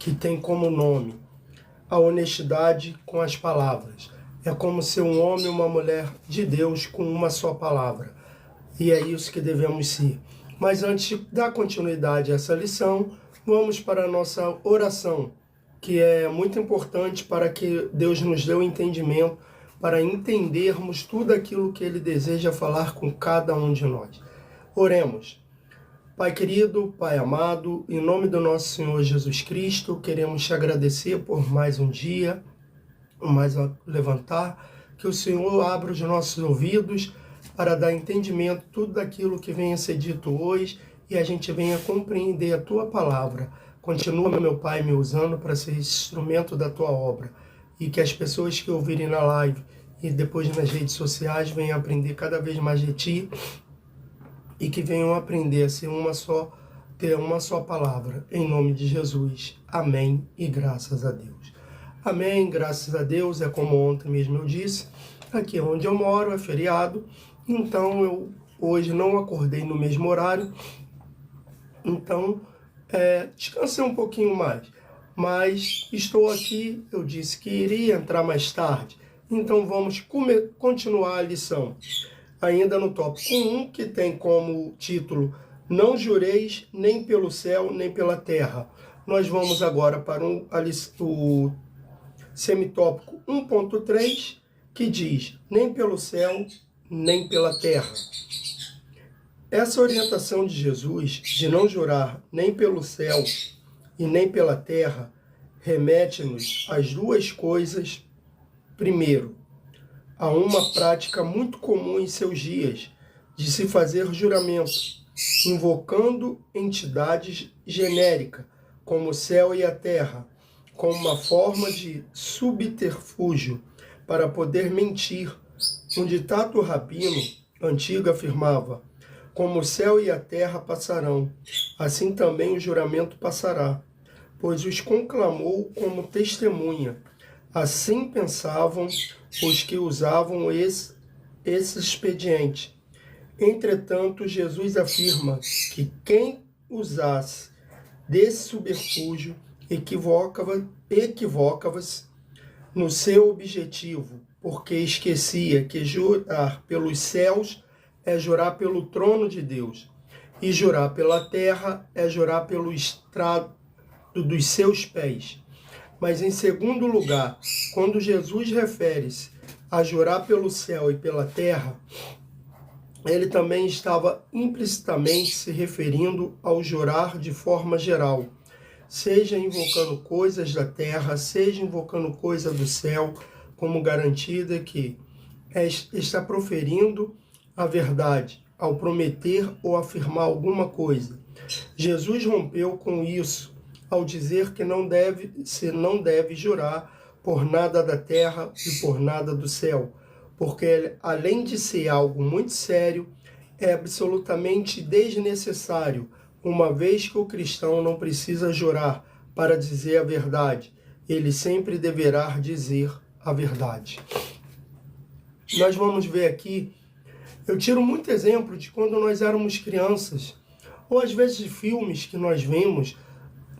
que tem como nome a honestidade com as palavras. É como ser um homem e uma mulher de Deus com uma só palavra. E é isso que devemos ser. Mas antes de dar continuidade a essa lição, vamos para a nossa oração, que é muito importante para que Deus nos dê o entendimento, para entendermos tudo aquilo que Ele deseja falar com cada um de nós. Oremos. Pai querido, Pai amado, em nome do nosso Senhor Jesus Cristo, queremos te agradecer por mais um dia, mais a levantar, que o Senhor abra os nossos ouvidos para dar entendimento tudo daquilo que venha a ser dito hoje e a gente venha compreender a Tua palavra. Continua, meu Pai, me usando para ser instrumento da Tua obra e que as pessoas que ouvirem na live e depois nas redes sociais venham aprender cada vez mais de Ti e que venham aprender a ser ter uma só palavra. Em nome de Jesus. Amém e graças a Deus. Amém, graças a Deus. É como ontem mesmo eu disse, aqui onde eu moro é feriado, então eu hoje não acordei no mesmo horário, então descansei um pouquinho mais. Mas estou aqui, eu disse que iria entrar mais tarde, então vamos continuar a lição. Ainda no tópico 1, que tem como título Não jureis nem pelo céu, nem pela terra. Nós vamos agora para o semitópico 1.3, que diz nem pelo céu, nem pela terra. Essa orientação de Jesus de não jurar nem pelo céu e nem pela terra remete-nos às duas coisas. Primeiro, há uma prática muito comum em seus dias de se fazer juramento, invocando entidades genéricas, como o céu e a terra, como uma forma de subterfúgio para poder mentir. Um ditado rabino antigo afirmava: como o céu e a terra passarão, assim também o juramento passará, pois os conclamou como testemunha. Assim pensavam os que usavam esse expediente. Entretanto, Jesus afirma que quem usasse desse subterfúgio equivocava-se no seu objetivo, porque esquecia que jurar pelos céus é jurar pelo trono de Deus, e jurar pela terra é jurar pelo estrado dos seus pés. Mas, em segundo lugar, quando Jesus refere-se a jurar pelo céu e pela terra, ele também estava implicitamente se referindo ao jurar de forma geral, seja invocando coisas da terra, seja invocando coisas do céu, como garantida que está proferindo a verdade ao prometer ou afirmar alguma coisa. Jesus rompeu com isso ao dizer que não deve jurar por nada da terra e por nada do céu, porque além de ser algo muito sério, é absolutamente desnecessário, uma vez que o cristão não precisa jurar para dizer a verdade, ele sempre deverá dizer a verdade. Nós vamos ver aqui, eu tiro muito exemplo de quando nós éramos crianças, ou às vezes de filmes que nós vemos,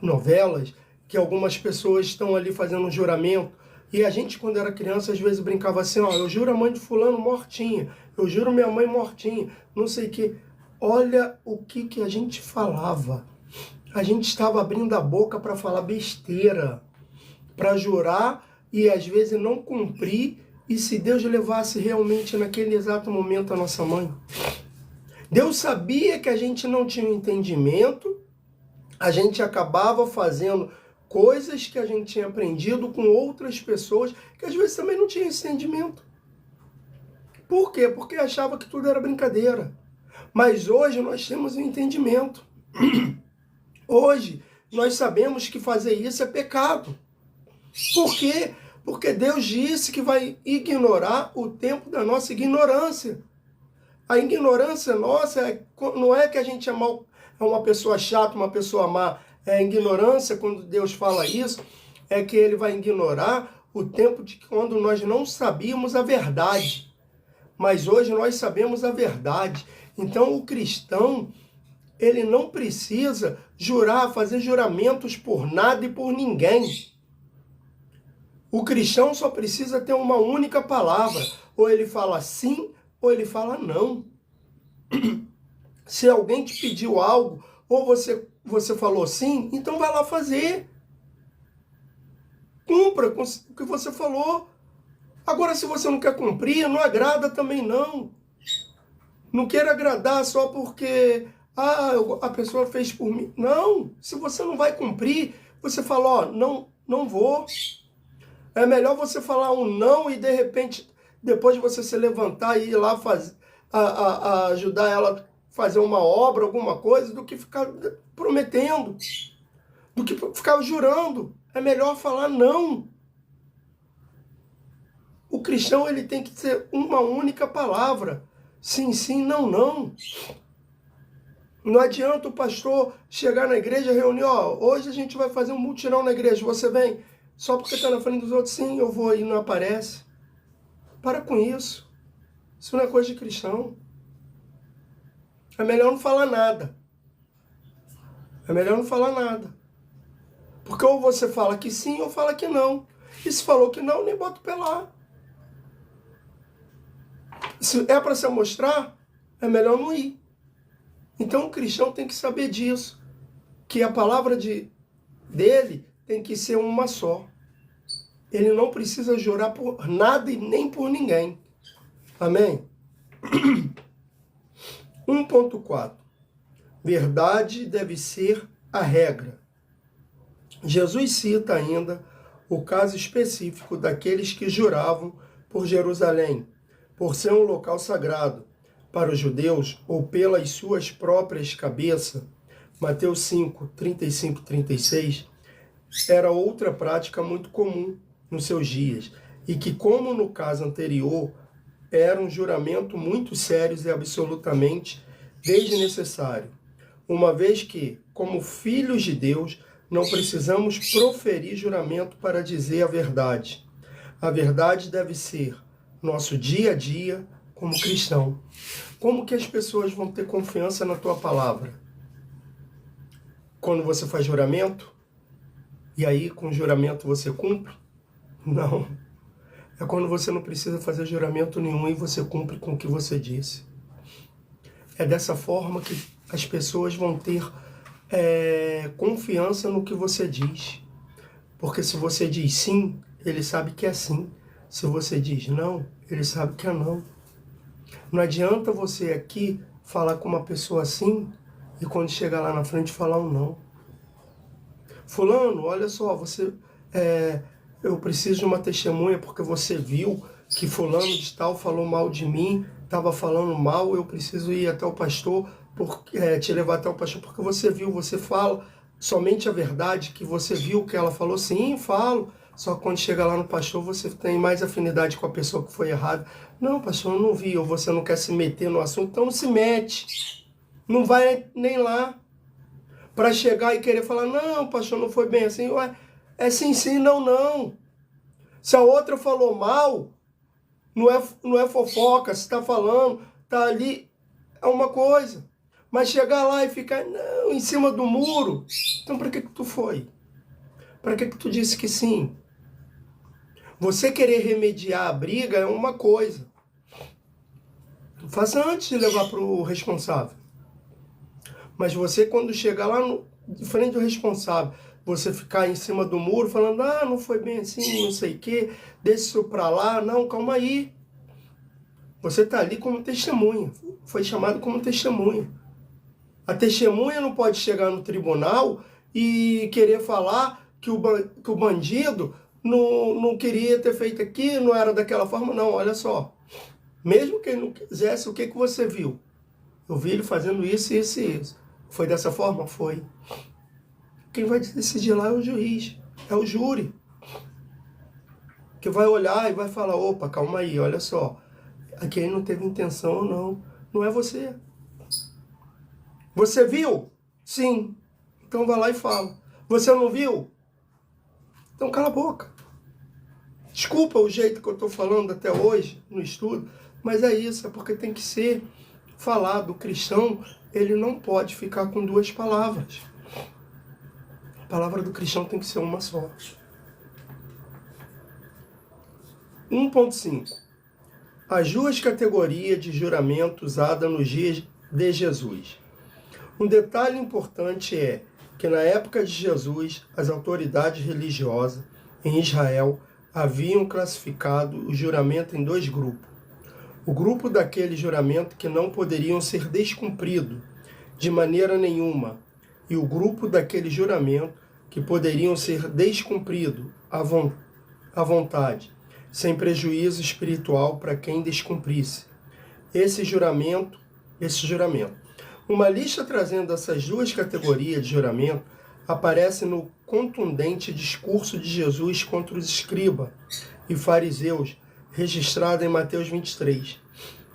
novelas, que algumas pessoas estão ali fazendo um juramento, e a gente, quando era criança, às vezes brincava assim, ó, eu juro a mãe de fulano mortinha, eu juro minha mãe mortinha, não sei o quê. Olha o que a gente falava. A gente estava abrindo a boca para falar besteira, para jurar e às vezes não cumprir, e se Deus levasse realmente naquele exato momento a nossa mãe. Deus sabia que a gente não tinha entendimento, a gente acabava fazendo coisas que a gente tinha aprendido com outras pessoas que às vezes também não tinham esse entendimento. Por quê? Porque achava que tudo era brincadeira. Mas hoje nós temos um entendimento. Hoje nós sabemos que fazer isso é pecado. Por quê? Porque Deus disse que vai ignorar o tempo da nossa ignorância. A ignorância nossa não é que a gente é uma pessoa chata, uma pessoa má. É a ignorância, quando Deus fala isso, é que Ele vai ignorar o tempo de quando nós não sabíamos a verdade. Mas hoje nós sabemos a verdade. Então o cristão, ele não precisa jurar, fazer juramentos por nada e por ninguém. O cristão só precisa ter uma única palavra. Ou ele fala sim, ou ele fala não. Se alguém te pediu algo, ou você falou sim, então vai lá fazer. Cumpra com o que você falou. Agora, se você não quer cumprir, não agrada também não. Não queira agradar só porque a pessoa fez por mim. Não, se você não vai cumprir, você fala, ó, não vou. É melhor você falar um não e de repente, depois de você se levantar e ir lá ajudar ela a fazer uma obra, alguma coisa, do que ficar prometendo, do que ficar jurando. É melhor falar não. O cristão, ele tem que ter uma única palavra. Sim, sim, não, não. Não adianta o pastor chegar na igreja e reunir, ó, hoje a gente vai fazer um mutirão na igreja, você vem? Só porque está na frente dos outros, sim, eu vou e não aparece. Para com isso. Isso não é coisa de cristão. É melhor não falar nada. É melhor não falar nada. Porque ou você fala que sim ou fala que não. E se falou que não, nem bota o pé lá. Se é para se mostrar, é melhor não ir. Então o cristão tem que saber disso. Que a palavra dele tem que ser uma só. Ele não precisa jurar por nada e nem por ninguém. Amém? 1.4. Verdade deve ser a regra. Jesus cita ainda o caso específico daqueles que juravam por Jerusalém, por ser um local sagrado para os judeus ou pelas suas próprias cabeças. Mateus 5, 35 e 36, era outra prática muito comum nos seus dias, e que, como no caso anterior, era um juramento muito sério e absolutamente desnecessário, uma vez que, como filhos de Deus, não precisamos proferir juramento para dizer a verdade. A verdade deve ser nosso dia a dia como cristão. Como que as pessoas vão ter confiança na tua palavra? Quando você faz juramento? E aí, com o juramento, você cumpre? Não. É quando você não precisa fazer juramento nenhum e você cumpre com o que você disse. É dessa forma que as pessoas vão ter confiança no que você diz. Porque se você diz sim, ele sabe que é sim. Se você diz não, ele sabe que é não. Não adianta você aqui falar com uma pessoa assim e quando chegar lá na frente falar um não. Fulano, olha só, eu preciso de uma testemunha porque você viu que fulano de tal falou mal de mim, estava falando mal, eu preciso ir até o pastor, te levar até o pastor, porque você viu, você fala somente a verdade, que você viu que ela falou, sim, falo, só que quando chega lá no pastor, você tem mais afinidade com a pessoa que foi errada. Não, pastor, eu não vi, ou você não quer se meter no assunto, então não se mete, não vai nem lá. Para chegar e querer falar, não, pastor, não foi bem assim. Ué, é sim, sim, não, não. Se a outra falou mal, não é fofoca, se está falando, está ali, é uma coisa. Mas chegar lá e ficar, não, em cima do muro, então para que tu foi? Para que tu disse que sim? Você querer remediar a briga é uma coisa. Faça antes de levar para o responsável. Mas você, quando chegar lá de frente do responsável, você ficar em cima do muro falando, não foi bem assim, não sei o quê, deixa isso para lá, não, calma aí. Você está ali como testemunha, foi chamado como testemunha. A testemunha não pode chegar no tribunal e querer falar que o bandido não queria ter feito aquilo, não era daquela forma, não, olha só. Mesmo que ele não quisesse, o que você viu? Eu vi ele fazendo isso, isso e isso. Foi dessa forma? Foi. Quem vai decidir lá é o juiz, é o júri. Que vai olhar e vai falar, opa, calma aí, olha só. Aqui ele não teve intenção ou não. Não é você. Você viu? Sim. Então vai lá e fala. Você não viu? Então cala a boca. Desculpa o jeito que eu estou falando até hoje no estudo, mas é isso, é porque tem que ser falado. O cristão ele não pode ficar com duas palavras. A palavra do cristão tem que ser uma só. 1.5. As duas categorias de juramento usadas nos dias de Jesus. Um detalhe importante é que na época de Jesus, as autoridades religiosas em Israel haviam classificado o juramento em dois grupos. O grupo daquele juramento que não poderiam ser descumpridos de maneira nenhuma, e o grupo daquele juramento que poderiam ser descumpridos à vontade, sem prejuízo espiritual para quem descumprisse. Esse juramento. Uma lista trazendo essas duas categorias de juramento aparece no contundente discurso de Jesus contra os escribas e fariseus, registrado em Mateus 23.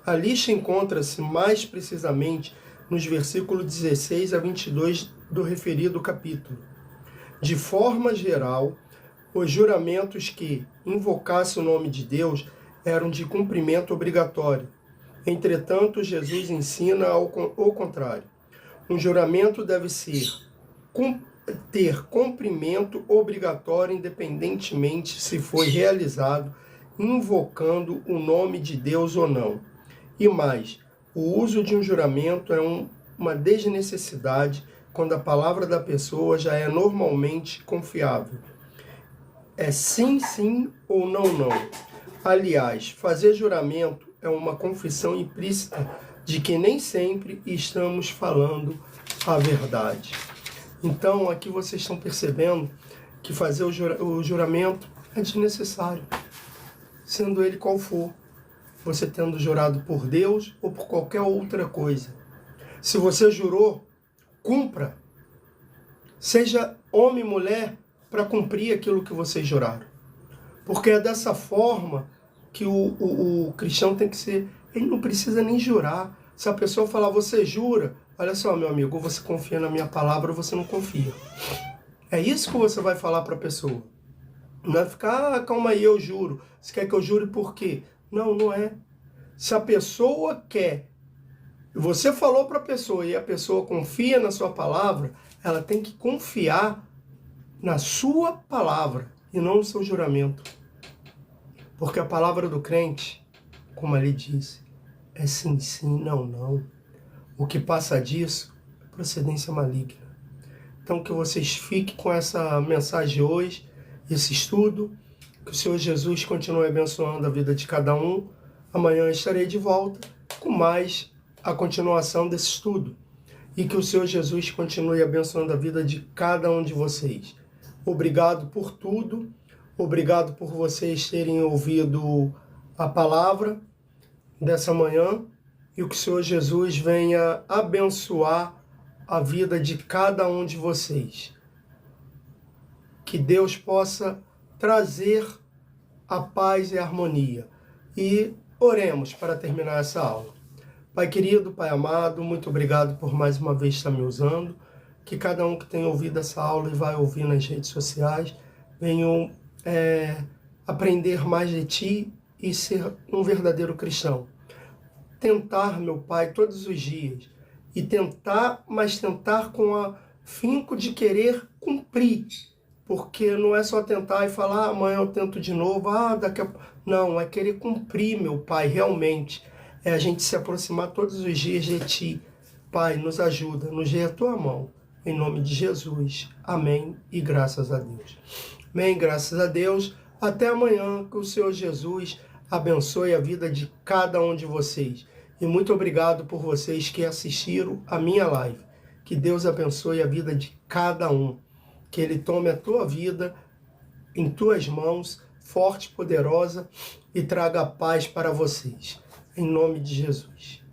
A lista encontra-se mais precisamente nos versículos 16 a 22 do referido capítulo. De forma geral, os juramentos que invocassem o nome de Deus eram de cumprimento obrigatório. Entretanto, Jesus ensina o contrário. Um juramento deve ter cumprimento obrigatório independentemente se foi realizado invocando o nome de Deus ou não. E mais, o uso de um juramento é uma desnecessidade quando a palavra da pessoa já é normalmente confiável. É sim, sim ou não, não. Aliás, fazer juramento é uma confissão implícita de que nem sempre estamos falando a verdade. Então, aqui vocês estão percebendo que fazer o juramento é desnecessário, sendo ele qual for, você tendo jurado por Deus ou por qualquer outra coisa. Se você jurou, cumpra. Seja homem e mulher para cumprir aquilo que vocês juraram. Porque é dessa forma que o cristão tem que ser. Ele não precisa nem jurar. Se a pessoa falar, você jura? Olha só, meu amigo, ou você confia na minha palavra ou você não confia. É isso que você vai falar para a pessoa. Não é ficar, calma aí, eu juro. Você quer que eu jure por quê? Não, não é. Se a pessoa quer, você falou para a pessoa e a pessoa confia na sua palavra, ela tem que confiar na sua palavra e não no seu juramento. Porque a palavra do crente, como ali disse, é sim, sim, não, não. O que passa disso é procedência maligna. Então que vocês fiquem com essa mensagem hoje, esse estudo, que o Senhor Jesus continue abençoando a vida de cada um. Amanhã estarei de volta com mais a continuação desse estudo. E que o Senhor Jesus continue abençoando a vida de cada um de vocês. Obrigado por tudo. Obrigado por vocês terem ouvido a palavra dessa manhã. E que o Senhor Jesus venha abençoar a vida de cada um de vocês. Que Deus possa trazer a paz e a harmonia. E oremos para terminar essa aula. Pai querido, Pai amado, muito obrigado por mais uma vez estar me usando. Que cada um que tem ouvido essa aula e vai ouvir nas redes sociais venham aprender mais de Ti e ser um verdadeiro cristão. Tentar, meu Pai, todos os dias. E tentar, mas tentar com afinco de querer cumprir. Porque não é só tentar e falar, amanhã eu tento de novo, daqui a... Não, é querer cumprir, meu Pai, realmente. É a gente se aproximar todos os dias de Ti. Pai, nos ajuda, nos dê a Tua mão. Em nome de Jesus. Amém e graças a Deus. Amém, graças a Deus. Até amanhã, que o Senhor Jesus abençoe a vida de cada um de vocês. E muito obrigado por vocês que assistiram a minha live. Que Deus abençoe a vida de cada um. Que Ele tome a tua vida em tuas mãos, forte, poderosa, e traga paz para vocês. Em nome de Jesus.